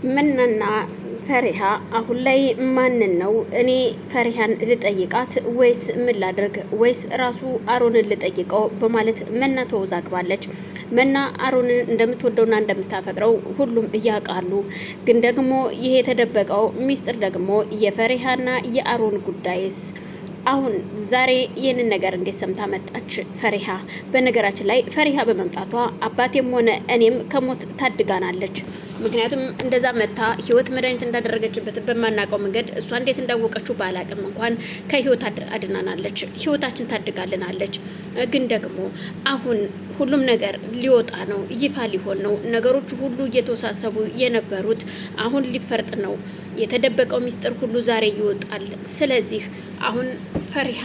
ምንና ፈሪሃ አሁን ላይ ማንን ነው እኔ ፈሪሃን ልጠይቃት ወይስ ምን ላድርግ ወይስ ራሱ አሮንን ልጠይቀው በማለት መና ተወዛግባለች። መና አሮንን እንደምትወደውና እንደምታፈቅረው ሁሉም እያውቃሉ። ግን ደግሞ ይሄ የተደበቀው ሚስጥር ደግሞ የፈሪሃና የአሮን ጉዳይስ አሁን ዛሬ ይህንን ነገር እንዴት ሰምታ መጣች ፈሪሃ? በነገራችን ላይ ፈሪሃ በመምጣቷ አባቴም ሆነ እኔም ከሞት ታድጋናለች። ምክንያቱም እንደዛ መታ ህይወት መድኃኒት እንዳደረገችበት በማናውቀው መንገድ እሷ እንዴት እንዳወቀችው ባላቅም እንኳን ከህይወት አድናናለች፣ ህይወታችን ታድጋልናለች። ግን ደግሞ አሁን ሁሉም ነገር ሊወጣ ነው፣ ይፋ ሊሆን ነው። ነገሮች ሁሉ እየተወሳሰቡ የነበሩት አሁን ሊፈርጥ ነው። የተደበቀው ሚስጥር ሁሉ ዛሬ ይወጣል። ስለዚህ አሁን ፈሪሃ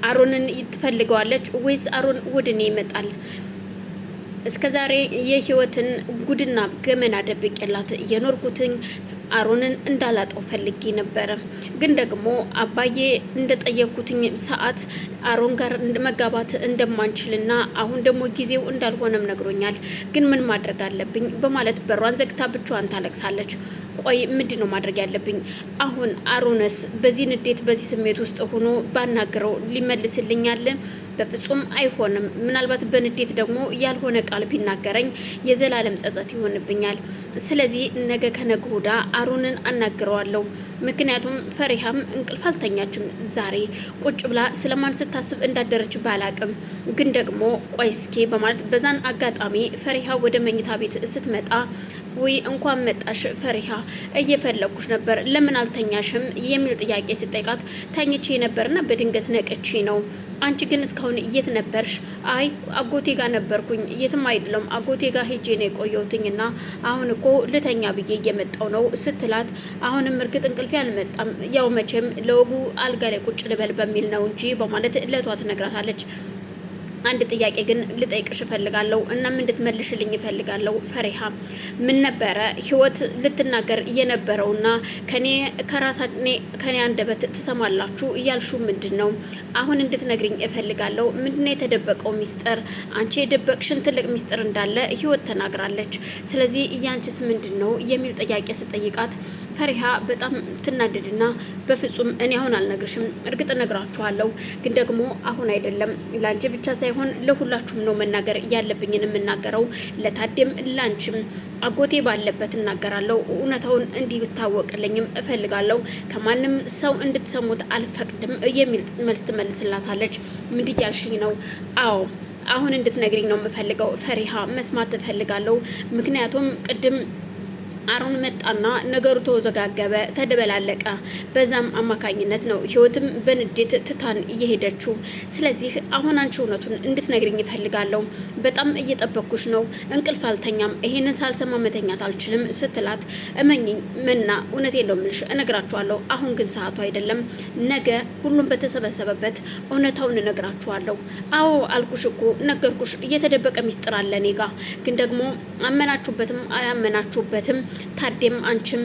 አሮንን ትፈልገዋለች ወይስ አሮን ወደኔ ይመጣል? እስከ ዛሬ የህይወትን ጉድና ገመና ደብቄላት የኖርኩትን አሮንን እንዳላጣው ፈልጌ ነበረ። ግን ደግሞ አባዬ እንደጠየኩትኝ ሰዓት አሮን ጋር መጋባት እንደማንችልና አሁን ደግሞ ጊዜው እንዳልሆነም ነግሮኛል። ግን ምን ማድረግ አለብኝ በማለት በሯን ዘግታ ብቻዋን ታለቅሳለች። ቆይ ምንድን ነው ማድረግ ያለብኝ? አሁን አሮንስ በዚህ ንዴት በዚህ ስሜት ውስጥ ሆኖ ባናግረው ሊመልስልኛል? በፍጹም አይሆንም። ምናልባት በንዴት ደግሞ ያልሆነ ቃል ቢናገረኝ የዘላለም ጸጸት ይሆንብኛል። ስለዚህ ነገ ከነገ ወዲያ አሮንን አናግረዋለሁ። ምክንያቱም ፈሪሃም እንቅልፍ አልተኛችም ዛሬ ቁጭ ብላ ስለማን ስታስብ እንዳደረች ባላቅም፣ ግን ደግሞ ቆይ እስኪ በማለት በዛን አጋጣሚ ፈሪሃ ወደ መኝታ ቤት ስትመጣ ወይ እንኳን መጣሽ ፈሪሃ፣ እየፈለኩሽ ነበር ለምን አልተኛሽም የሚል ጥያቄ ስጠይቃት ተኝቼ ነበርና በድንገት ነቅቼ ነው። አንቺ ግን እስካሁን የት ነበርሽ? አይ አጎቴ ጋር ነበርኩኝ። የትም አይደለም አጎቴ ጋር ሄጄ ነው የቆየሁትኝና አሁን እኮ ልተኛ ብዬ እየመጣው ነው ስትላት፣ አሁንም እርግጥ እንቅልፌ አልመጣም፣ ያው መቼም ለወጉ አልጋ ላይ ቁጭ ልበል በሚል ነው እንጂ በማለት ለቷ ትነግራታለች። አንድ ጥያቄ ግን ልጠይቅሽ እፈልጋለሁ እናም እንድትመልሽልኝ እፈልጋለሁ ፈሪሃ። ምን ነበረ ህይወት ልትናገር የነበረውና ከኔ አንደበት ትሰማላችሁ እያልሹ ምንድን ነው? አሁን እንድትነግሪኝ እፈልጋለሁ። ምንድነው የተደበቀው ሚስጥር? አንቺ የደበቅሽን ትልቅ ሚስጥር እንዳለ ህይወት ተናግራለች። ስለዚህ እያንቺስ ምንድን ነው የሚል ጥያቄ ስጠይቃት ፈሪሃ በጣም ትናደድና በፍጹም እኔ አሁን አልነግርሽም፣ እርግጥ እነግራችኋለሁ፣ ግን ደግሞ አሁን አይደለም ላንቺ ብቻ ሳይሆን ለሁላችሁም ነው መናገር ያለብኝን የምናገረው፣ ለታዴም ላንቺም። አጎቴ ባለበት እናገራለሁ። እውነታውን እንዲታወቅልኝም እፈልጋለሁ። ከማንም ሰው እንድትሰሙት አልፈቅድም የሚል መልስ ትመልስላታለች። ምንድን ያልሽኝ ነው? አዎ አሁን እንድትነግሪኝ ነው የምፈልገው ፈሪሃ፣ መስማት እፈልጋለሁ። ምክንያቱም ቅድም አሮን መጣና ነገሩ ተወዘጋገበ፣ ተደበላለቀ። በዛም አማካኝነት ነው ህይወትም በንዴት ትታን እየሄደችው። ስለዚህ አሁን አንቺ እውነቱን እንድትነግሪኝ እፈልጋለሁ። በጣም እየጠበኩሽ ነው፣ እንቅልፍ አልተኛም፣ ይሄንን ሳልሰማ መተኛት አልችልም ስትላት፣ እመኝኝ መና እውነቴን ነው የምልሽ፣ እነግራችኋለሁ። አሁን ግን ሰዓቱ አይደለም፣ ነገ ሁሉም በተሰበሰበበት እውነታውን እነግራችኋለሁ። አዎ አልኩሽ እኮ ነገርኩሽ፣ እየተደበቀ ሚስጥር አለ እኔ ጋ። ግን ደግሞ አመናችሁበትም አላመናችሁበትም ታዴም አንቺም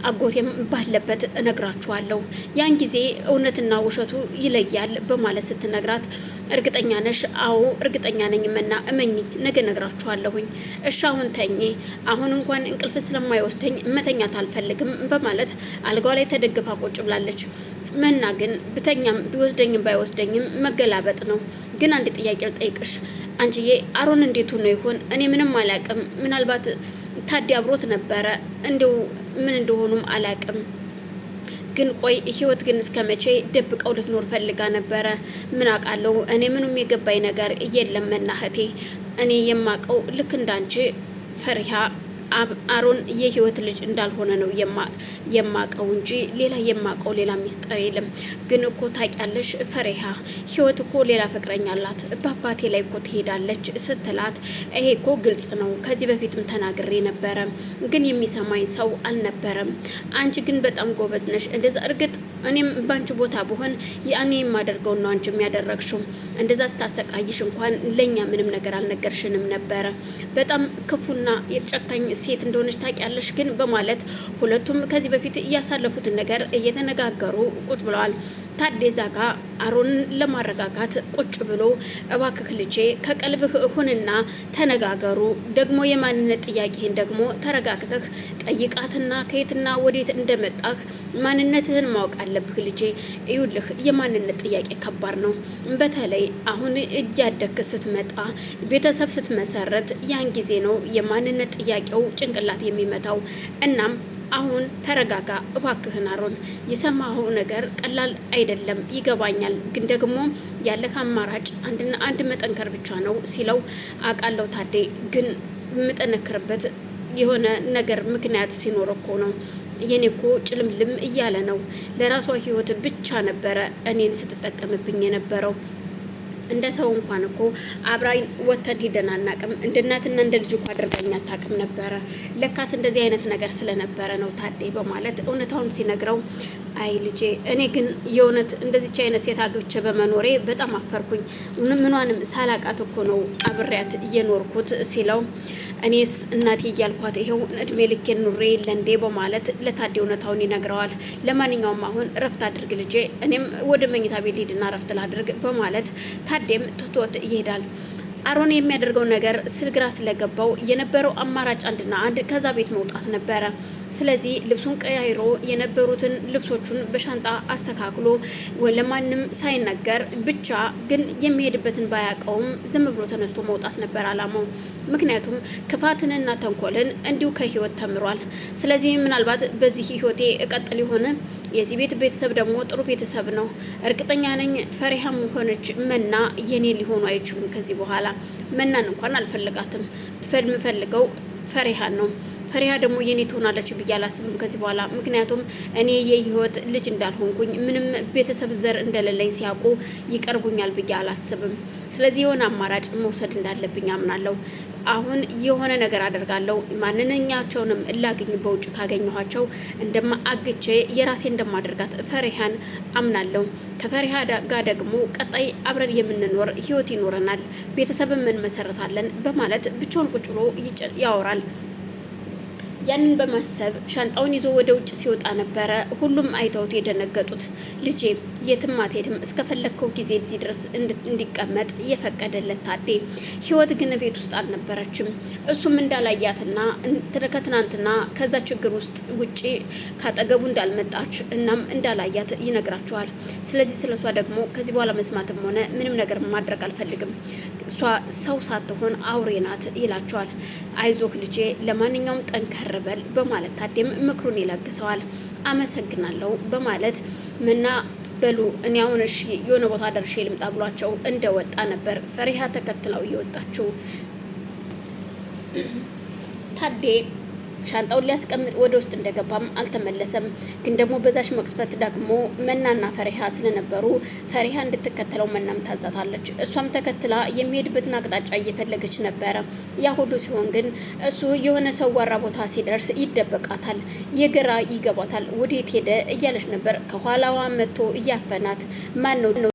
አጎቴም ባለበት እነግራችኋለሁ። ያን ጊዜ እውነትና ውሸቱ ይለያል በማለት ስትነግራት፣ እርግጠኛ ነሽ? አዎ እርግጠኛ ነኝ መና፣ እመኚኝ፣ ነገ እነግራችኋለሁኝ። እሺ አሁን ተኚ። አሁን እንኳን እንቅልፍ ስለማይወስደኝ መተኛት አልፈልግም በማለት አልጋው ላይ ተደግፋ ቁጭ ብላለች። መና ግን ብተኛም ቢወስደኝም ባይወስደኝም መገላበጥ ነው። ግን አንድ ጥያቄ ልጠይቅሽ አንቺዬ፣ አሮን እንዴቱ ነው ይሆን? እኔ ምንም አላቅም። ምናልባት ታዲ አብሮት ነበረ፣ እንደው ምን እንደሆኑም አላቅም። ግን ቆይ ህይወት ግን እስከ መቼ ደብቀው ልትኖር ፈልጋ ነበረ? ምን አውቃለሁ እኔ። ምንም የገባኝ ነገር የለም መናህቴ። እኔ የማቀው ልክ እንዳንቺ ፈሪሃ አሮን የህይወት ልጅ እንዳልሆነ ነው የማቀው እንጂ ሌላ የማቀው ሌላ ሚስጥር የለም። ግን እኮ ታውቂያለሽ ፈሪሃ፣ ህይወት እኮ ሌላ ፍቅረኛ አላት፣ በአባቴ ላይ እኮ ትሄዳለች ስትላት፣ ይሄ እኮ ግልጽ ነው፣ ከዚህ በፊትም ተናግሬ ነበረ፣ ግን የሚሰማኝ ሰው አልነበረም። አንቺ ግን በጣም ጎበዝ ነሽ። እንደዛ እርግጥ እኔም ባንቺ ቦታ ብሆን ያኔ የማደርገው ነው አንቺ የሚያደረግሽው። እንደዛ ስታሰቃይሽ እንኳን ለኛ ምንም ነገር አልነገርሽንም ነበረ። በጣም ክፉና የጨካኝ ሴት እንደሆነች ታውቂያለሽ ግን በማለት ሁለቱም ከዚህ በፊት እያሳለፉትን ነገር እየተነጋገሩ ቁጭ ብለዋል። ታዴዛ ጋር አሮንን ለማረጋጋት ቁጭ ብሎ እባክህ ልጄ ከቀልብህ ሁንና ተነጋገሩ፣ ደግሞ የማንነት ጥያቄህን ደግሞ ተረጋግተህ ጠይቃትና ከየትና ወዴት እንደመጣህ ማንነትህን ማወቅ አለብህ ልጄ። ይኸውልህ የማንነት ጥያቄ ከባድ ነው። በተለይ አሁን እያደግክ ስትመጣ ቤተሰብ ስትመሰረት ያን ጊዜ ነው የማንነት ጥያቄው ጭንቅላት የሚመታው። እናም አሁን ተረጋጋ እባክህን አሮን። የሰማኸው ነገር ቀላል አይደለም ይገባኛል፣ ግን ደግሞ ያለህ አማራጭ አንድና አንድ መጠንከር ብቻ ነው ሲለው አውቃለሁ ታዴ፣ ግን የምጠነክርበት የሆነ ነገር ምክንያት ሲኖር እኮ ነው። የኔ እኮ ጭልምልም እያለ ነው። ለራሷ ህይወት ብቻ ነበረ እኔን ስትጠቀምብኝ የነበረው። እንደ ሰው እንኳን እኮ አብራኝ ወተን ሂደን አናቅም። እንደ እናትና እንደ ልጅ እኮ አድርጋኝ አታውቅም ነበረ። ለካስ እንደዚህ አይነት ነገር ስለነበረ ነው ታዴ በማለት እውነታውን ሲነግረው፣ አይ ልጄ፣ እኔ ግን የእውነት እንደዚች አይነት ሴት አግብቼ በመኖሬ በጣም አፈርኩኝ። ምኗንም ሳላቃት እኮ ነው አብሬያት እየኖርኩት ሲለው፣ እኔስ እናቴ እያልኳት ይኸው እድሜ ልኬን ኑሬ ለንዴ በማለት ለታዴ እውነታውን ይነግረዋል። ለማንኛውም አሁን ረፍት አድርግ ልጄ፣ እኔም ወደ መኝታ ቤት ሄድና ረፍት ላድርግ በማለት ታዴም ትቶት ይሄዳል። አሮን የሚያደርገው ነገር ግራ ስለገባው የነበረው አማራጭ አንድና አንድ ከዛ ቤት መውጣት ነበረ። ስለዚህ ልብሱን ቀያይሮ የነበሩትን ልብሶቹን በሻንጣ አስተካክሎ ለማንም ሳይነገር ብቻ ግን የሚሄድበትን ባያውቀውም ዝም ብሎ ተነስቶ መውጣት ነበር አላማው። ምክንያቱም ክፋትንና ተንኮልን እንዲሁ ከህይወት ተምሯል። ስለዚህ ምናልባት በዚህ ህይወቴ እቀጥል ይሆን? የዚህ ቤት ቤተሰብ ደግሞ ጥሩ ቤተሰብ ነው። እርግጠኛ ነኝ ፈሪሃም ሆነች መና የኔ ሊሆኑ አይችሉም ከዚህ በኋላ። መናን እንኳን አልፈልጋትም። የምፈልገው ፈሪሃን ነው። ፈሪሃ ደግሞ የኔ ትሆናለች ብዬ አላስብም ከዚህ በኋላ። ምክንያቱም እኔ የህይወት ልጅ እንዳልሆንኩኝ ምንም ቤተሰብ ዘር እንደሌለኝ ሲያውቁ ይቀርቡኛል ብዬ አላስብም። ስለዚህ የሆነ አማራጭ መውሰድ እንዳለብኝ አምናለሁ። አሁን የሆነ ነገር አደርጋለሁ። ማንኛቸውንም እላግኝ በውጭ ካገኘኋቸው አግቼ የራሴ እንደማደርጋት ፈሪሃን አምናለሁ። ከፈሪሃ ጋር ደግሞ ቀጣይ አብረን የምንኖር ህይወት ይኖረናል፣ ቤተሰብን እንመሰርታለን በማለት ብቻውን ቁጭ ብሎ ያወራል። ያንን በማሰብ ሻንጣውን ይዞ ወደ ውጭ ሲወጣ ነበረ ሁሉም አይተውት የደነገጡት። ልጄ የትም አትሄድም፣ እስከፈለግከው ጊዜ እዚህ ድረስ እንዲቀመጥ እየፈቀደለት ታዴ። ህይወት ግን ቤት ውስጥ አልነበረችም። እሱም እንዳላያትና ከትናንትና ከዛ ችግር ውስጥ ውጪ ካጠገቡ እንዳልመጣች እናም እንዳላያት ይነግራቸዋል። ስለዚህ ስለሷ ደግሞ ከዚህ በኋላ መስማትም ሆነ ምንም ነገር ማድረግ አልፈልግም። እሷ ሰው ሳትሆን አውሬ ናት ይላቸዋል። አይዞህ ልጄ፣ ለማንኛውም ጠንከር በል በማለት ታዴም ምክሩን ይለግሰዋል። አመሰግናለሁ በማለት መና በሉ እኔ አሁን እሺ የሆነ ቦታ ደርሼ ልምጣ ብሏቸው እንደወጣ ነበር ፈሪሃ ተከትለው እየወጣችው። ታዴ ሻንጣውን ሊያስቀምጥ ወደ ውስጥ እንደገባም አልተመለሰም። ግን ደግሞ በዛሽ መቅስፈት ደግሞ መናና ፈሪሃ ስለነበሩ ፈሪሃ እንድትከተለው መናም ታዛታለች። እሷም ተከትላ የሚሄድበትን አቅጣጫ እየፈለገች ነበረ። ያ ሁሉ ሲሆን ግን እሱ የሆነ ሰዋራ ቦታ ሲደርስ ይደበቃታል። የግራ ይገባታል። ወዴት ሄደ እያለች ነበር። ከኋላዋ መጥቶ እያፈናት ማን ነው